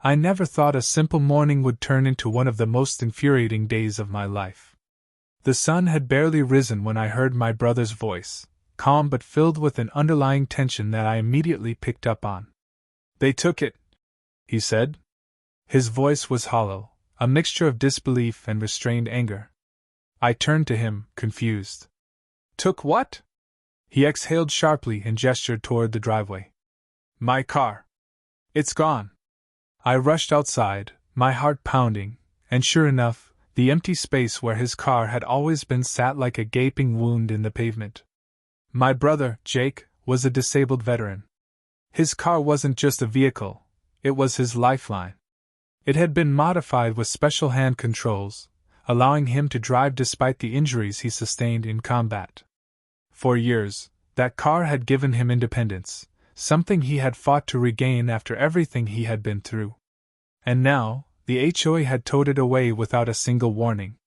I never thought a simple morning would turn into one of the most infuriating days of my life. The sun had barely risen when I heard my brother's voice, calm but filled with an underlying tension that I immediately picked up on. "They took it," he said. His voice was hollow, a mixture of disbelief and restrained anger. I turned to him, confused. "Took what?" He exhaled sharply and gestured toward the driveway. "My car. It's gone." I rushed outside, my heart pounding, and sure enough, the empty space where his car had always been sat like a gaping wound in the pavement. My brother, Jake, was a disabled veteran. His car wasn't just a vehicle, it was his lifeline. It had been modified with special hand controls, allowing him to drive despite the injuries he sustained in combat. For years, that car had given him independence, something he had fought to regain after everything he had been through. And now, the HOA had towed it away without a single warning.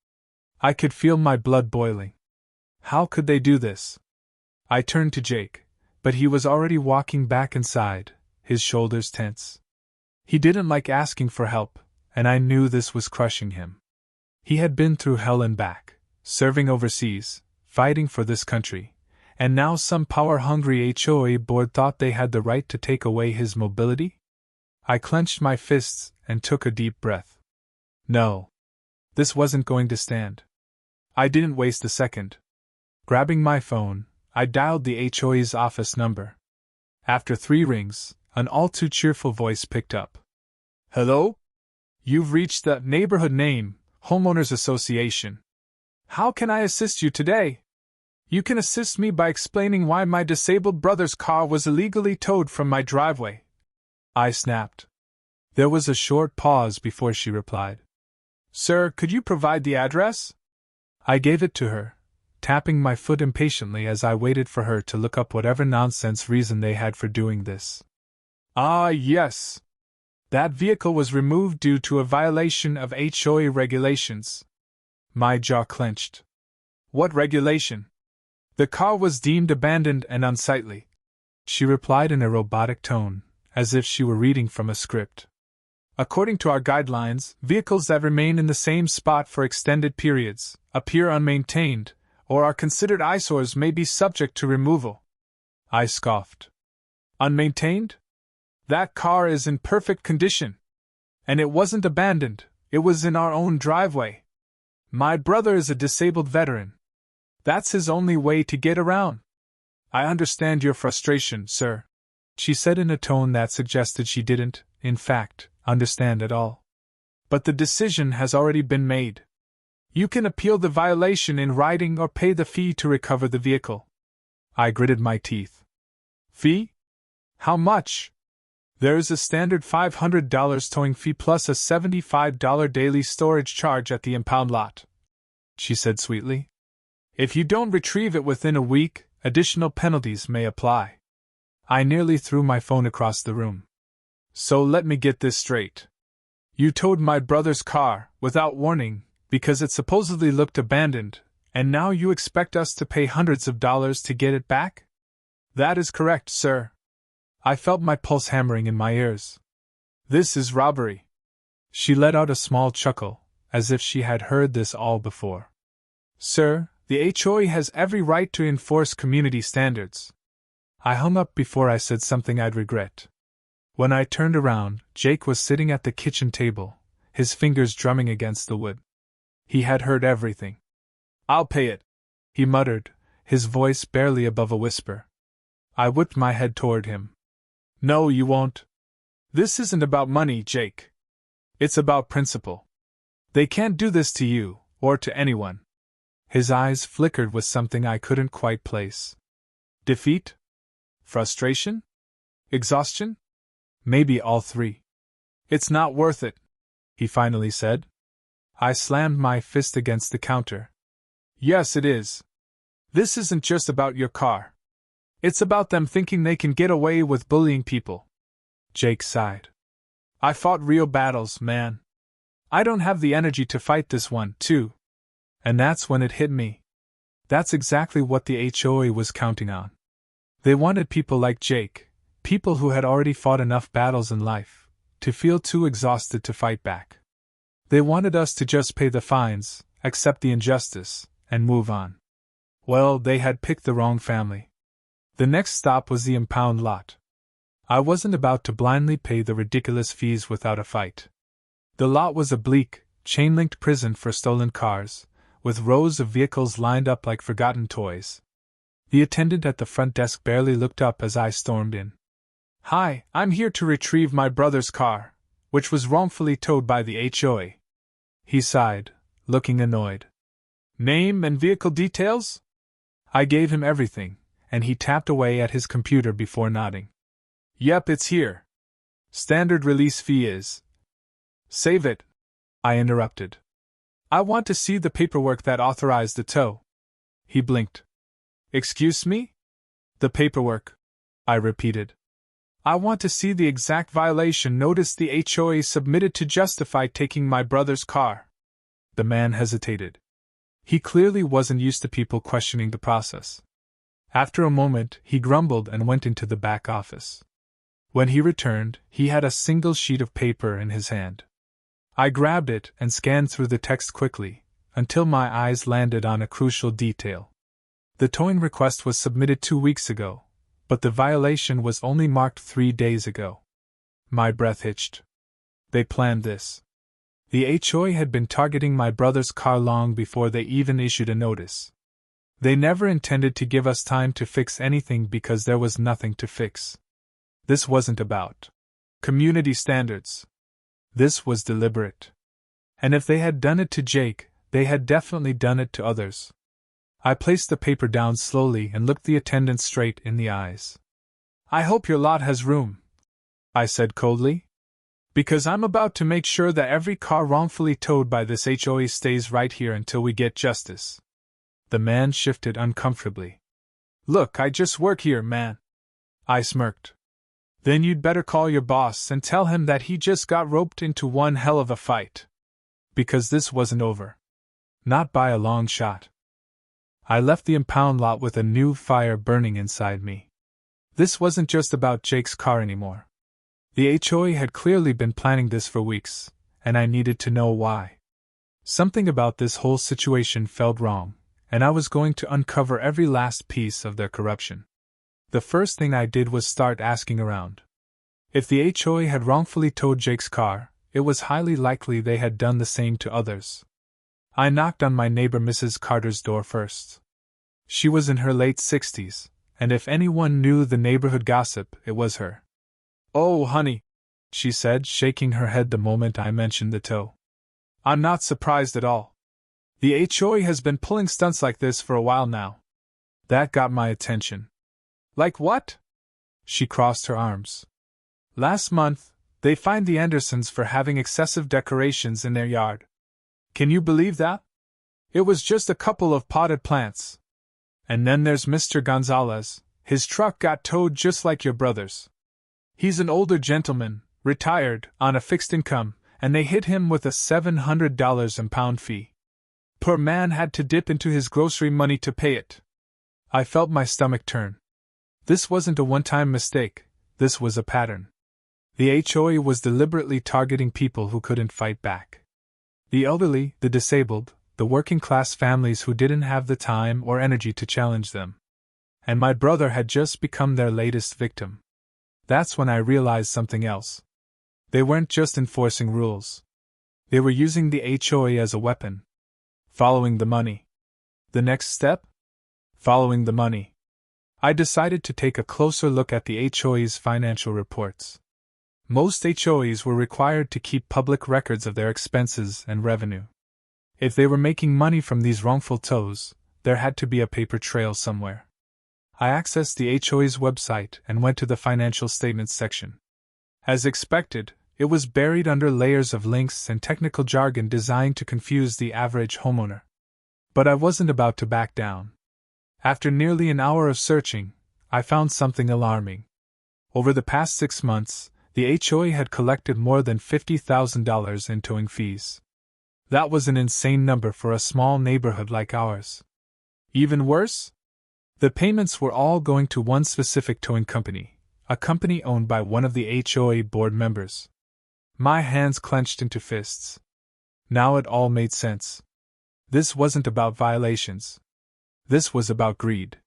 I could feel my blood boiling. How could they do this? I turned to Jake, but he was already walking back inside, his shoulders tense. He didn't like asking for help, and I knew this was crushing him. He had been through hell and back, serving overseas, fighting for this country, and now some power-hungry HOA board thought they had the right to take away his mobility? I clenched my fists and took a deep breath. No. This wasn't going to stand. I didn't waste a second. Grabbing my phone, I dialed the HOA's office number. After 3 rings, an all-too-cheerful voice picked up. "Hello? You've reached the neighborhood name, Homeowners Association. How can I assist you today? You can assist me by explaining why my disabled brother's car was illegally towed from my driveway," I snapped. There was a short pause before she replied. "Sir, could you provide the address?" I gave it to her, tapping my foot impatiently as I waited for her to look up whatever nonsense reason they had for doing this. "Ah, yes. That vehicle was removed due to a violation of HOA regulations." My jaw clenched. "What regulation?" "The car was deemed abandoned and unsightly," she replied in a robotic tone, as if she were reading from a script. "According to our guidelines, vehicles that remain in the same spot for extended periods, appear unmaintained, or are considered eyesores may be subject to removal." I scoffed. "Unmaintained? That car is in perfect condition. And it wasn't abandoned, it was in our own driveway. My brother is a disabled veteran. That's his only way to get around." "I understand your frustration, sir," she said in a tone that suggested she didn't, in fact, understand at all. "But the decision has already been made. You can appeal the violation in writing or pay the fee to recover the vehicle." I gritted my teeth. "Fee? How much?" "There is a standard $500 towing fee plus a $75 daily storage charge at the impound lot," she said sweetly. "If you don't retrieve it within a week, additional penalties may apply." I nearly threw my phone across the room. "So let me get this straight. You towed my brother's car, without warning, because it supposedly looked abandoned, and now you expect us to pay hundreds of dollars to get it back?" "That is correct, sir." I felt my pulse hammering in my ears. "This is robbery." She let out a small chuckle, as if she had heard this all before. "Sir, the HOA has every right to enforce community standards." I hung up before I said something I'd regret. When I turned around, Jake was sitting at the kitchen table, his fingers drumming against the wood. He had heard everything. "I'll pay it," he muttered, his voice barely above a whisper. I whipped my head toward him. "No, you won't. This isn't about money, Jake. It's about principle. They can't do this to you, or to anyone." His eyes flickered with something I couldn't quite place. Defeat? Frustration? Exhaustion? Maybe all 3. "It's not worth it," he finally said. I slammed my fist against the counter. "Yes, it is. This isn't just about your car. It's about them thinking they can get away with bullying people." Jake sighed. "I fought real battles, man. I don't have the energy to fight this one, too." And that's when it hit me. That's exactly what the HOA was counting on. They wanted people like Jake, people who had already fought enough battles in life, to feel too exhausted to fight back. They wanted us to just pay the fines, accept the injustice, and move on. Well, they had picked the wrong family. The next stop was the impound lot. I wasn't about to blindly pay the ridiculous fees without a fight. The lot was a bleak, chain-linked prison for stolen cars, with rows of vehicles lined up like forgotten toys. The attendant at the front desk barely looked up as I stormed in. "Hi, I'm here to retrieve my brother's car, which was wrongfully towed by the HOA." He sighed, looking annoyed. "Name and vehicle details?" I gave him everything, and he tapped away at his computer before nodding. "Yep, it's here. Standard release fee is..." "Save it," I interrupted. "I want to see the paperwork that authorized the tow." He blinked. "Excuse me?" "The paperwork," I repeated. "I want to see the exact violation notice the HOA submitted to justify taking my brother's car." The man hesitated. He clearly wasn't used to people questioning the process. After a moment, he grumbled and went into the back office. When he returned, he had a single sheet of paper in his hand. I grabbed it and scanned through the text quickly, until my eyes landed on a crucial detail. The towing request was submitted 2 weeks ago, but the violation was only marked 3 days ago. My breath hitched. They planned this. The HOA had been targeting my brother's car long before they even issued a notice. They never intended to give us time to fix anything because there was nothing to fix. This wasn't about community standards. This was deliberate. And if they had done it to Jake, they had definitely done it to others. I placed the paper down slowly and looked the attendant straight in the eyes. "I hope your lot has room," I said coldly. "Because I'm about to make sure that every car wrongfully towed by this HOA stays right here until we get justice." The man shifted uncomfortably. "Look, I just work here, man." I smirked. "Then you'd better call your boss and tell him that he just got roped into one hell of a fight. Because this wasn't over. Not by a long shot." I left the impound lot with a new fire burning inside me. This wasn't just about Jake's car anymore. The HOA had clearly been planning this for weeks, and I needed to know why. Something about this whole situation felt wrong, and I was going to uncover every last piece of their corruption. The first thing I did was start asking around. If the HOA had wrongfully towed Jake's car, it was highly likely they had done the same to others. I knocked on my neighbor Mrs. Carter's door first. She was in her late 60s, and if anyone knew the neighborhood gossip, it was her. "Oh, honey," she said, shaking her head the moment I mentioned the tow. "I'm not surprised at all. The HOA has been pulling stunts like this for a while now." That got my attention. "Like what?" She crossed her arms. "Last month, they fined the Andersons for having excessive decorations in their yard. Can you believe that? It was just a couple of potted plants. And then there's Mr. Gonzalez. His truck got towed just like your brother's. He's an older gentleman, retired, on a fixed income, and they hit him with a $700 impound fee. Poor man had to dip into his grocery money to pay it." I felt my stomach turn. This wasn't a one-time mistake, this was a pattern. The HOA was deliberately targeting people who couldn't fight back. The elderly, the disabled, the working-class families who didn't have the time or energy to challenge them. And my brother had just become their latest victim. That's when I realized something else. They weren't just enforcing rules. They were using the HOA as a weapon. Following the money. The next step? Following the money. I decided to take a closer look at the HOA's financial reports. Most HOAs were required to keep public records of their expenses and revenue. If they were making money from these wrongful tows, there had to be a paper trail somewhere. I accessed the HOA's website and went to the financial statements section. As expected, it was buried under layers of links and technical jargon designed to confuse the average homeowner. But I wasn't about to back down. After nearly an hour of searching, I found something alarming. Over the past 6 months, the HOA had collected more than $50,000 in towing fees. That was an insane number for a small neighborhood like ours. Even worse? The payments were all going to one specific towing company, a company owned by one of the HOA board members. My hands clenched into fists. Now it all made sense. This wasn't about violations. This was about greed.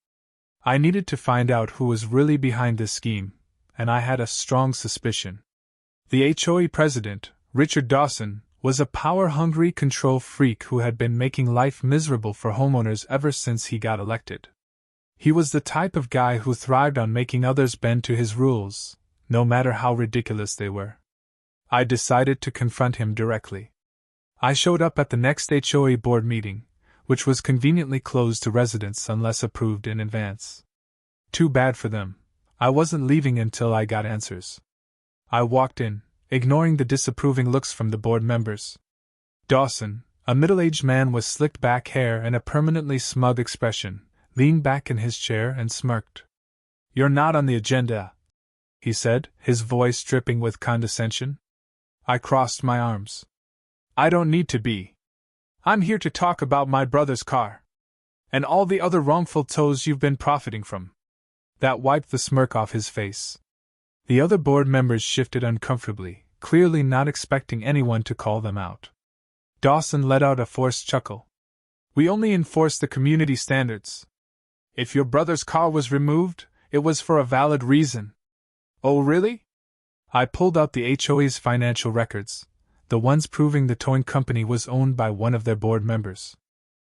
I needed to find out who was really behind this scheme, and I had a strong suspicion. The HOA president, Richard Dawson, was a power-hungry control freak who had been making life miserable for homeowners ever since he got elected. He was the type of guy who thrived on making others bend to his rules, no matter how ridiculous they were. I decided to confront him directly. I showed up at the next HOA board meeting, which was conveniently closed to residents unless approved in advance. Too bad for them. I wasn't leaving until I got answers. I walked in, ignoring the disapproving looks from the board members. Dawson, a middle-aged man with slicked back hair and a permanently smug expression, leaned back in his chair and smirked. "You're not on the agenda," he said, his voice dripping with condescension. I crossed my arms. "I don't need to be. I'm here to talk about my brother's car. And all the other wrongful tows you've been profiting from." That wiped the smirk off his face. The other board members shifted uncomfortably, clearly not expecting anyone to call them out. Dawson let out a forced chuckle. "We only enforce the community standards. If your brother's car was removed, it was for a valid reason." "Oh, really?" I pulled out the HOA's financial records, the ones proving the towing company was owned by one of their board members.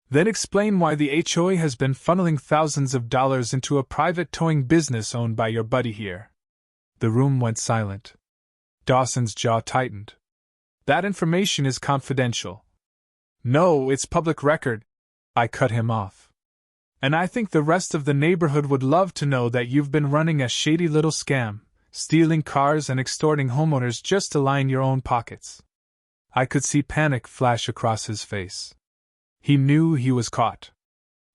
"Then explain why the HOA has been funneling thousands of dollars into a private towing business owned by your buddy here." The room went silent. Dawson's jaw tightened. "That information is confidential." "No, it's public record," I cut him off. "And I think the rest of the neighborhood would love to know that you've been running a shady little scam, stealing cars and extorting homeowners just to line your own pockets." I could see panic flash across his face. He knew he was caught.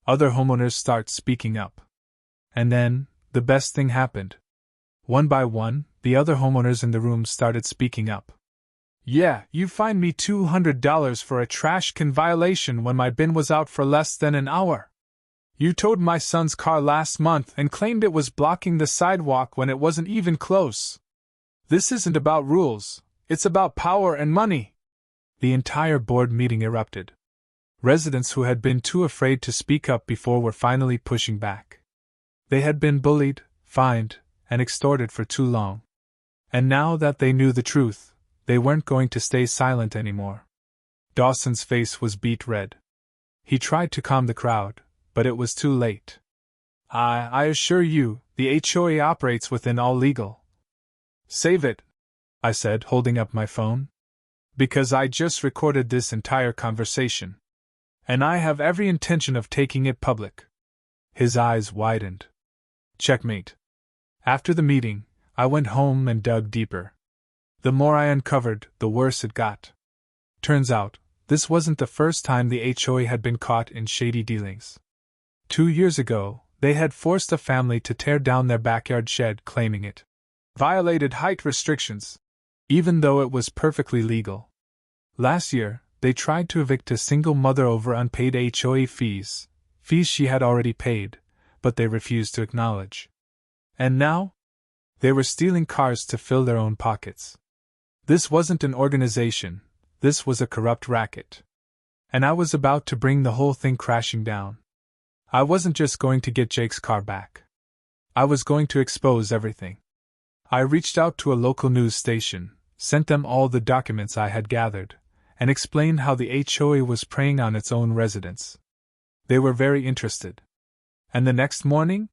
Other homeowners started speaking up. And then, the best thing happened. One by one, the other homeowners in the room started speaking up. "Yeah, you fined me $200 for a trash can violation when my bin was out for less than an hour. You towed my son's car last month and claimed it was blocking the sidewalk when it wasn't even close. This isn't about rules, it's about power and money." The entire board meeting erupted. Residents who had been too afraid to speak up before were finally pushing back. They had been bullied, fined, and extorted for too long. And now that they knew the truth, they weren't going to stay silent anymore. Dawson's face was beet red. He tried to calm the crowd, but it was too late. I assure you, the HOA operates within all legal." "Save it," I said, holding up my phone. "Because I just recorded this entire conversation. And I have every intention of taking it public." His eyes widened. Checkmate. After the meeting, I went home and dug deeper. The more I uncovered, the worse it got. Turns out, this wasn't the first time the HOA had been caught in shady dealings. 2 years ago, they had forced a family to tear down their backyard shed, claiming it violated height restrictions, even though it was perfectly legal. Last year, they tried to evict a single mother over unpaid HOA fees she had already paid, but they refused to acknowledge. And now? They were stealing cars to fill their own pockets. This wasn't an organization, this was a corrupt racket. And I was about to bring the whole thing crashing down. I wasn't just going to get Jake's car back. I was going to expose everything. I reached out to a local news station, sent them all the documents I had gathered, and explained how the HOA was preying on its own residents. They were very interested. And the next morning?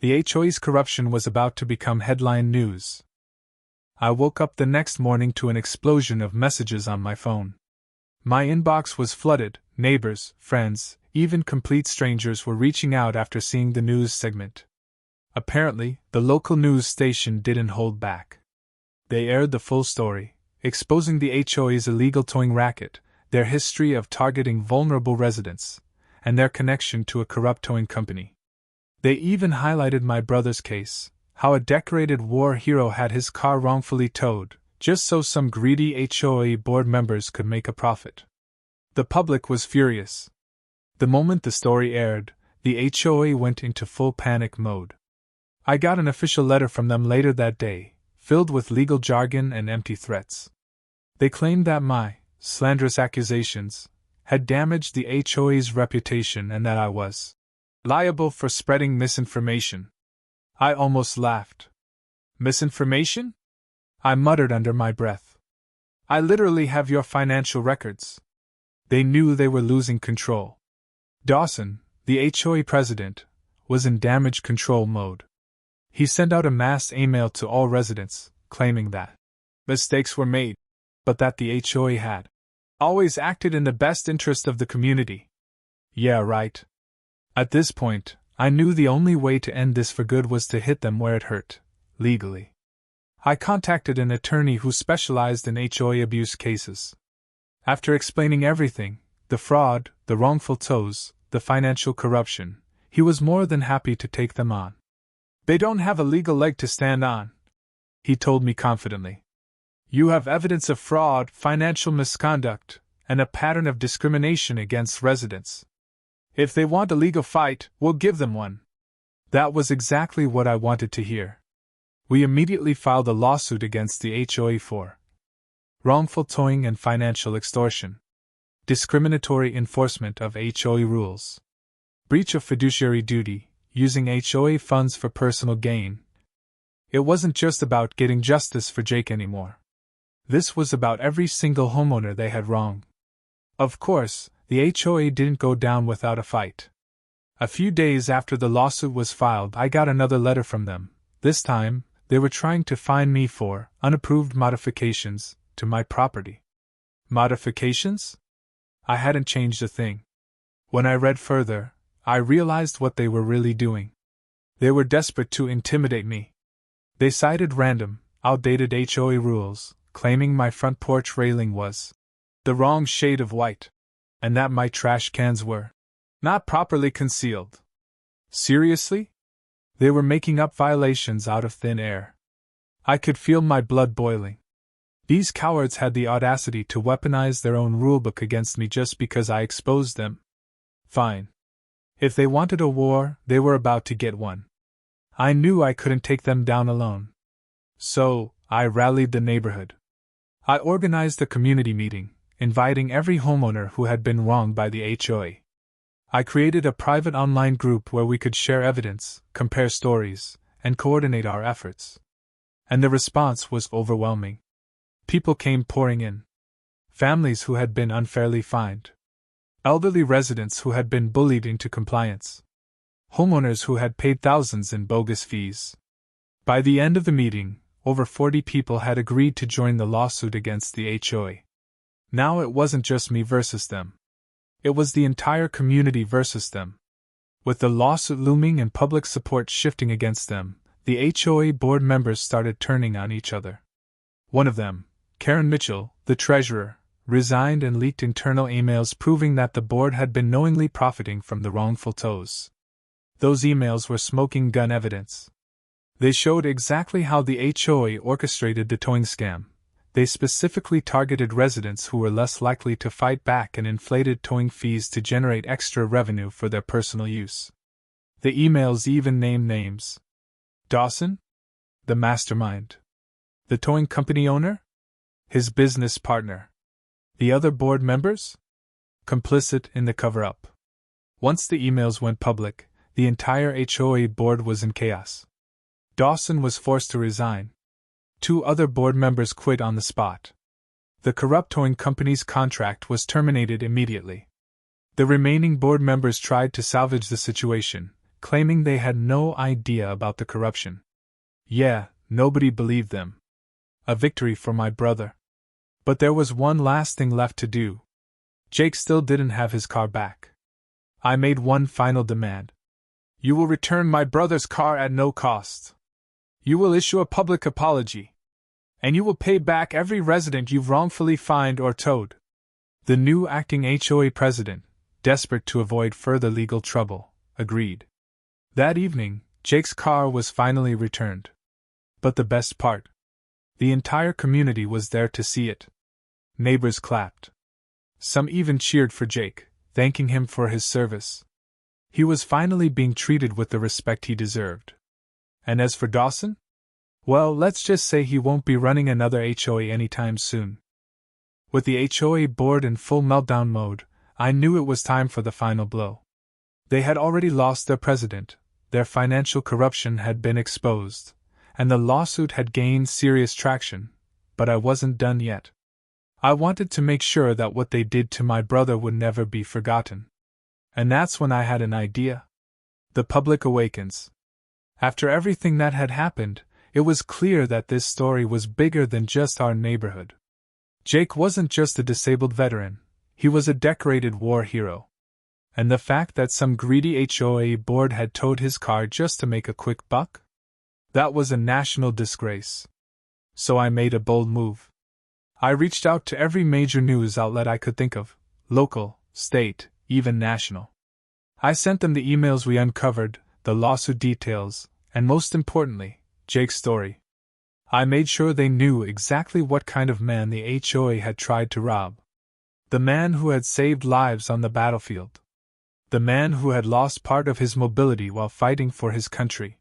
The HOA's corruption was about to become headline news. I woke up the next morning to an explosion of messages on my phone. My inbox was flooded, neighbors, friends, even complete strangers were reaching out after seeing the news segment. Apparently, the local news station didn't hold back. They aired the full story, exposing the HOA's illegal towing racket, their history of targeting vulnerable residents, and their connection to a corrupt towing company. They even highlighted my brother's case, how a decorated war hero had his car wrongfully towed, just so some greedy HOA board members could make a profit. The public was furious. The moment the story aired, the HOA went into full panic mode. I got an official letter from them later that day, filled with legal jargon and empty threats. They claimed that my slanderous accusations had damaged the HOA's reputation and that I was liable for spreading misinformation. I almost laughed. Misinformation? I muttered under my breath. I literally have your financial records. They knew they were losing control. Dawson, the HOA president, was in damage control mode. He sent out a mass email to all residents, claiming that mistakes were made, but that the HOA had always acted in the best interest of the community. Yeah, right. At this point, I knew the only way to end this for good was to hit them where it hurt, legally. I contacted an attorney who specialized in HOA abuse cases. After explaining everything, the fraud, the wrongful tows, the financial corruption, he was more than happy to take them on. They don't have a legal leg to stand on, he told me confidently. You have evidence of fraud, financial misconduct, and a pattern of discrimination against residents. If they want a legal fight, we'll give them one. That was exactly what I wanted to hear. We immediately filed a lawsuit against the HOA for wrongful towing and financial extortion, discriminatory enforcement of HOA rules, breach of fiduciary duty, using HOA funds for personal gain. It wasn't just about getting justice for Jake anymore. This was about every single homeowner they had wronged. Of course, the HOA didn't go down without a fight. A few days after the lawsuit was filed, I got another letter from them. This time, they were trying to fine me for unapproved modifications to my property. Modifications? I hadn't changed a thing. When I read further, I realized what they were really doing. They were desperate to intimidate me. They cited random, outdated HOA rules, claiming my front porch railing was the wrong shade of white, and that my trash cans were not properly concealed. Seriously? They were making up violations out of thin air. I could feel my blood boiling. These cowards had the audacity to weaponize their own rulebook against me just because I exposed them. Fine. If they wanted a war, they were about to get one. I knew I couldn't take them down alone. So, I rallied the neighborhood. I organized a community meeting, inviting every homeowner who had been wronged by the HOA. I created a private online group where we could share evidence, compare stories, and coordinate our efforts. And the response was overwhelming. People came pouring in. Families who had been unfairly fined. Elderly residents who had been bullied into compliance. Homeowners who had paid thousands in bogus fees. By the end of the meeting, over 40 people had agreed to join the lawsuit against the HOA. Now it wasn't just me versus them. It was the entire community versus them. With the lawsuit looming and public support shifting against them, the HOA board members started turning on each other. One of them, Karen Mitchell, the treasurer, resigned and leaked internal emails proving that the board had been knowingly profiting from the wrongful tows. Those emails were smoking gun evidence. They showed exactly how the HOA orchestrated the towing scam. They specifically targeted residents who were less likely to fight back and inflated towing fees to generate extra revenue for their personal use. The emails even named names. Dawson? The mastermind. The towing company owner? His business partner. The other board members? Complicit in the cover-up. Once the emails went public, the entire HOA board was in chaos. Dawson was forced to resign. 2 other board members quit on the spot. The corrupt towing company's contract was terminated immediately. The remaining board members tried to salvage the situation, claiming they had no idea about the corruption. Yeah, nobody believed them. A victory for my brother. But there was one last thing left to do. Jake still didn't have his car back. I made one final demand. You will return my brother's car at no cost. You will issue a public apology. And you will pay back every resident you've wrongfully fined or towed. The new acting HOA president, desperate to avoid further legal trouble, agreed. That evening, Jake's car was finally returned. But the best part? The entire community was there to see it. Neighbors clapped. Some even cheered for Jake, thanking him for his service. He was finally being treated with the respect he deserved. And as for Dawson? Well, let's just say he won't be running another HOA anytime soon. With the HOA board in full meltdown mode, I knew it was time for the final blow. They had already lost their president, their financial corruption had been exposed, and the lawsuit had gained serious traction, but I wasn't done yet. I wanted to make sure that what they did to my brother would never be forgotten. And that's when I had an idea. The public awakens. After everything that had happened, it was clear that this story was bigger than just our neighborhood. Jake wasn't just a disabled veteran, he was a decorated war hero. And the fact that some greedy HOA board had towed his car just to make a quick buck? That was a national disgrace. So I made a bold move. I reached out to every major news outlet I could think of, local, state, even national. I sent them the emails we uncovered, the lawsuit details, and most importantly, Jake's story. I made sure they knew exactly what kind of man the HOA had tried to rob. The man who had saved lives on the battlefield. The man who had lost part of his mobility while fighting for his country.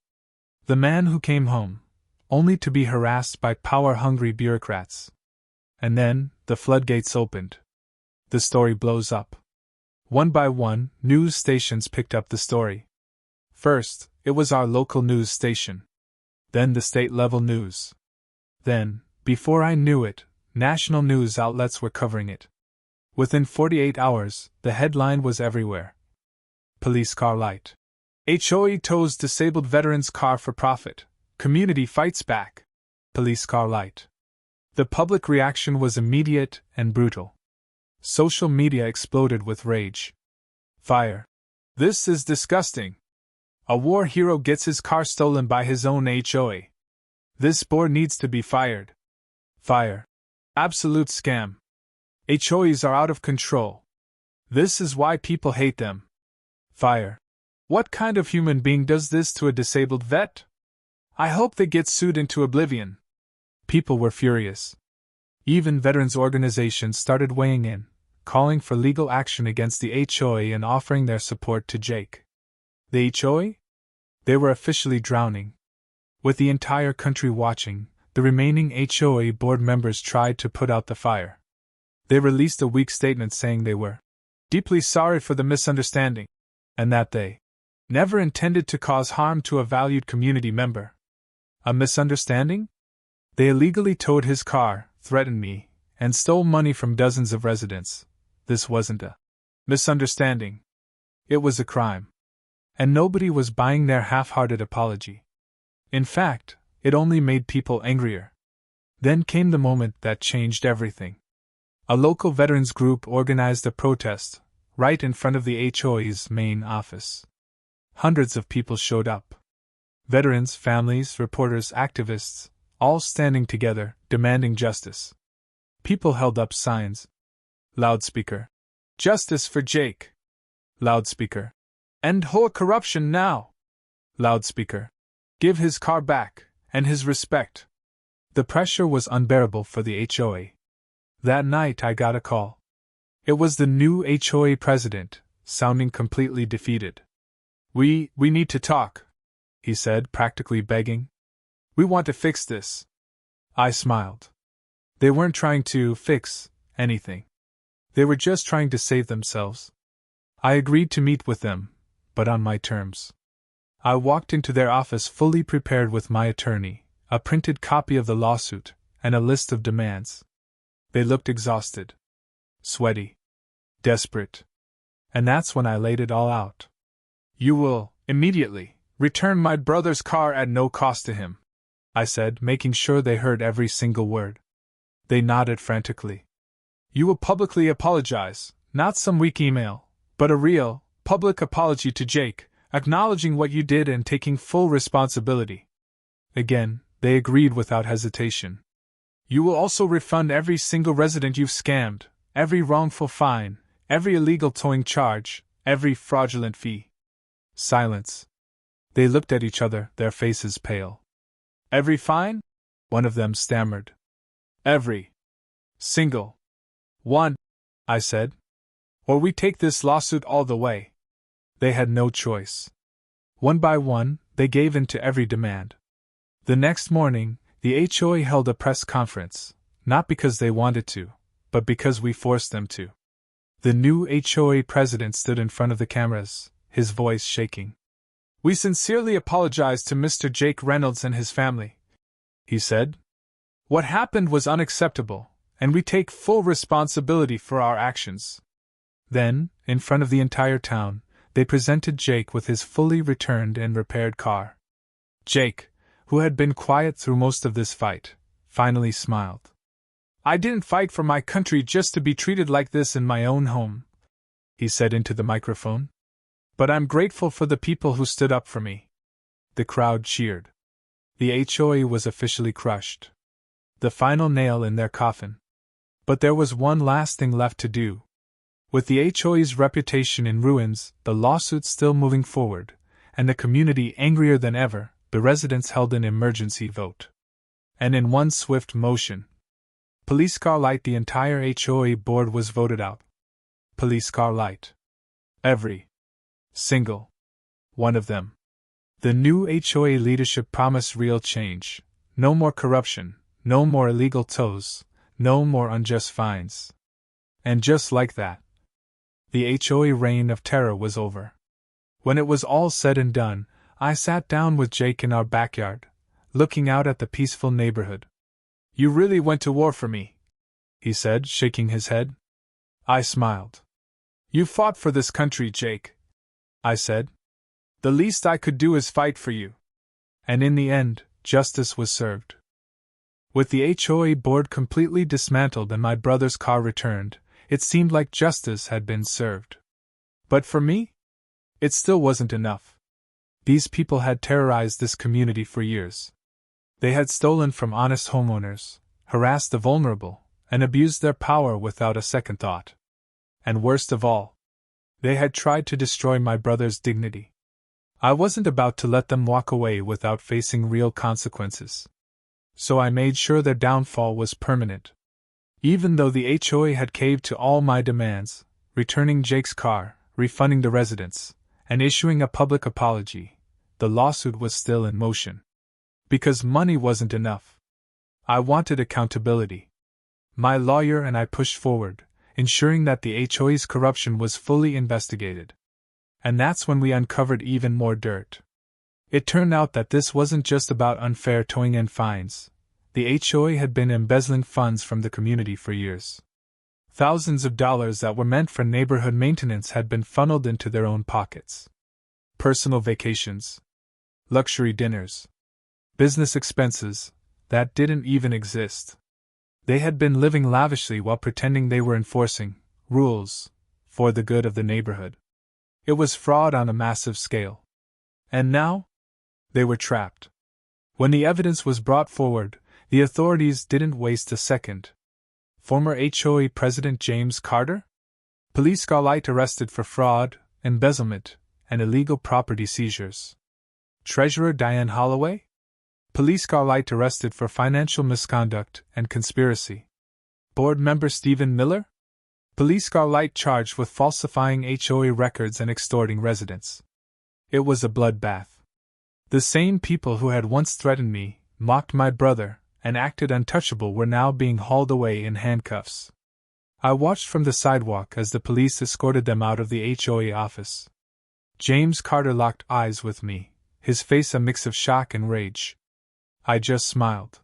The man who came home, only to be harassed by power-hungry bureaucrats. And then, the floodgates opened. The story blows up. One by one, news stations picked up the story. First, it was our local news station. Then the state-level news. Then, before I knew it, national news outlets were covering it. Within 48 hours, the headline was everywhere. Police car light. HOA tows disabled veteran's car for profit. Community fights back. Police car light. The public reaction was immediate and brutal. Social media exploded with rage. Fire. This is disgusting. A war hero gets his car stolen by his own HOA. This board needs to be fired. Fire. Absolute scam. HOAs are out of control. This is why people hate them. Fire. What kind of human being does this to a disabled vet? I hope they get sued into oblivion. People were furious. Even veterans organizations started weighing in, calling for legal action against the HOA and offering their support to Jake. The HOA? They were officially drowning. With the entire country watching, the remaining HOA board members tried to put out the fire. They released a weak statement saying they were deeply sorry for the misunderstanding, and that they never intended to cause harm to a valued community member. A misunderstanding? They illegally towed his car, threatened me, and stole money from dozens of residents. This wasn't a misunderstanding. It was a crime. And nobody was buying their half-hearted apology. In fact, it only made people angrier. Then came the moment that changed everything. A local veterans group organized a protest, right in front of the HOA's main office. Hundreds of people showed up. Veterans, families, reporters, activists, all standing together, demanding justice. People held up signs. Loudspeaker. Justice for Jake. Loudspeaker. End HOA corruption now. Loudspeaker. Give his car back, and his respect. The pressure was unbearable for the HOA. That night I got a call. It was the new HOA president, sounding completely defeated. We need to talk, he said, practically begging. We want to fix this. I smiled. They weren't trying to fix anything. They were just trying to save themselves. I agreed to meet with them, but on my terms. I walked into their office fully prepared with my attorney, a printed copy of the lawsuit, and a list of demands. They looked exhausted, sweaty, desperate. And that's when I laid it all out. You will, immediately, return my brother's car at no cost to him, I said, making sure they heard every single word. They nodded frantically. You will publicly apologize, not some weak email, but a real, public apology to Jake, acknowledging what you did and taking full responsibility. Again, they agreed without hesitation. You will also refund every single resident you've scammed, every wrongful fine, every illegal towing charge, every fraudulent fee. Silence. They looked at each other, their faces pale. Every fine? One of them stammered. Every single one, I said. Or we take this lawsuit all the way. They had no choice. One by one, they gave in to every demand. The next morning, the HOA held a press conference, not because they wanted to, but because we forced them to. The new HOA president stood in front of the cameras, his voice shaking. "We sincerely apologize to Mr. Jake Reynolds and his family," he said. "What happened was unacceptable, and we take full responsibility for our actions." Then, in front of the entire town, they presented Jake with his fully returned and repaired car. Jake, who had been quiet through most of this fight, finally smiled. "I didn't fight for my country just to be treated like this in my own home," he said into the microphone. "But I'm grateful for the people who stood up for me." The crowd cheered. The HOA was officially crushed. The final nail in their coffin. But there was one last thing left to do. With the HOA's reputation in ruins, the lawsuit still moving forward, and the community angrier than ever, the residents held an emergency vote. And in one swift motion, Police Car Light, the entire HOA board was voted out. Police Car Light. Every single one of them. The new HOA leadership promised real change. No more corruption, no more illegal tows, no more unjust fines. And just like that, the HOA reign of terror was over. When it was all said and done, I sat down with Jake in our backyard, looking out at the peaceful neighborhood. "You really went to war for me," he said, shaking his head. I smiled. "You fought for this country, Jake," I said. "The least I could do is fight for you." And in the end, justice was served. With the HOA board completely dismantled and my brother's car returned, it seemed like justice had been served. But for me, it still wasn't enough. These people had terrorized this community for years. They had stolen from honest homeowners, harassed the vulnerable, and abused their power without a second thought. And worst of all, they had tried to destroy my brother's dignity. I wasn't about to let them walk away without facing real consequences. So I made sure their downfall was permanent. Even though the HOA had caved to all my demands, returning Jake's car, refunding the residents, and issuing a public apology, the lawsuit was still in motion. Because money wasn't enough. I wanted accountability. My lawyer and I pushed forward, ensuring that the HOA's corruption was fully investigated. And that's when we uncovered even more dirt. It turned out that this wasn't just about unfair towing and fines. The HOA had been embezzling funds from the community for years. Thousands of dollars that were meant for neighborhood maintenance had been funneled into their own pockets. Personal vacations, luxury dinners, business expenses that didn't even exist. They had been living lavishly while pretending they were enforcing rules for the good of the neighborhood. It was fraud on a massive scale. And now, they were trapped. When the evidence was brought forward, the authorities didn't waste a second. Former HOA President James Carter? Police Car Light arrested for fraud, embezzlement, and illegal property seizures. Treasurer Diane Holloway? Police Car Light arrested for financial misconduct and conspiracy. Board member Stephen Miller? Police Car Light charged with falsifying HOA records and extorting residents. It was a bloodbath. The same people who had once threatened me, mocked my brother, and acted untouchable were now being hauled away in handcuffs. I watched from the sidewalk as the police escorted them out of the HOA office. James Carter locked eyes with me, his face a mix of shock and rage. I just smiled.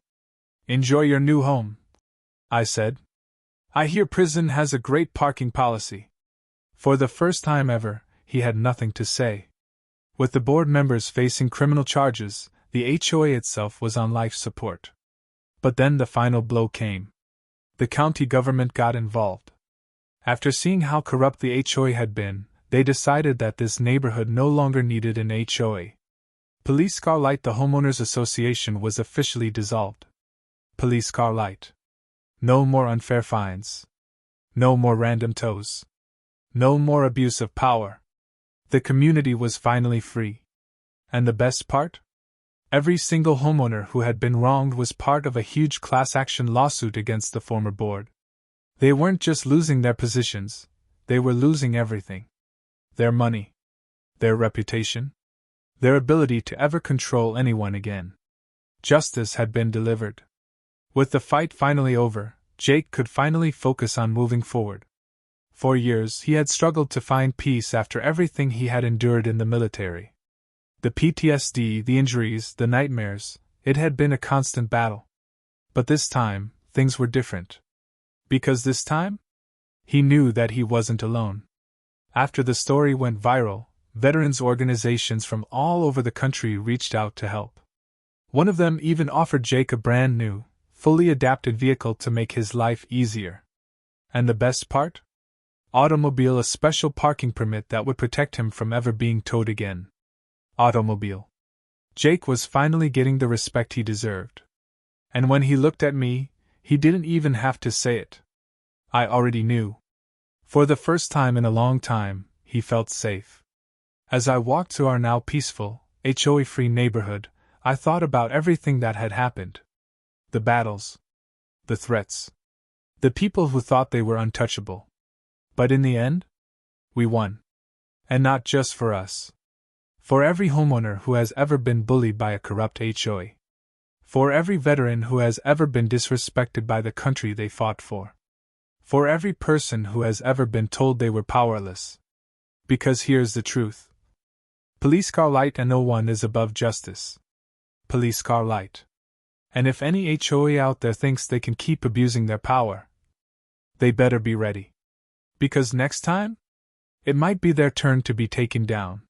"Enjoy your new home," I said. "I hear prison has a great parking policy." For the first time ever, he had nothing to say. With the board members facing criminal charges, the HOA itself was on life support. But then the final blow came. The county government got involved. After seeing how corrupt the HOA had been, they decided that this neighborhood no longer needed an HOA. Police Car Light, the Homeowners Association, was officially dissolved. Police Car Light. No more unfair fines. No more random tows. No more abuse of power. The community was finally free. And the best part? Every single homeowner who had been wronged was part of a huge class action lawsuit against the former board. They weren't just losing their positions, they were losing everything. Their money. Their reputation. Their ability to ever control anyone again. Justice had been delivered. With the fight finally over, Jake could finally focus on moving forward. For years he had struggled to find peace after everything he had endured in the military. The PTSD, the injuries, the nightmares, it had been a constant battle. But this time, things were different. Because this time? He knew that he wasn't alone. After the story went viral, veterans organizations from all over the country reached out to help. One of them even offered Jake a brand new, fully adapted vehicle to make his life easier. And the best part? Automobile, a special parking permit that would protect him from ever being towed again. Automobile. Jake was finally getting the respect he deserved. And when he looked at me, he didn't even have to say it. I already knew. For the first time in a long time, he felt safe. As I walked through our now peaceful, HOA-free neighborhood, I thought about everything that had happened. The battles. The threats. The people who thought they were untouchable. But in the end, we won. And not just for us. For every homeowner who has ever been bullied by a corrupt HOA. For every veteran who has ever been disrespected by the country they fought for. For every person who has ever been told they were powerless. Because here's the truth. Police car light and no one is above justice. Police car light. And if any HOA out there thinks they can keep abusing their power, they better be ready. Because next time, it might be their turn to be taken down.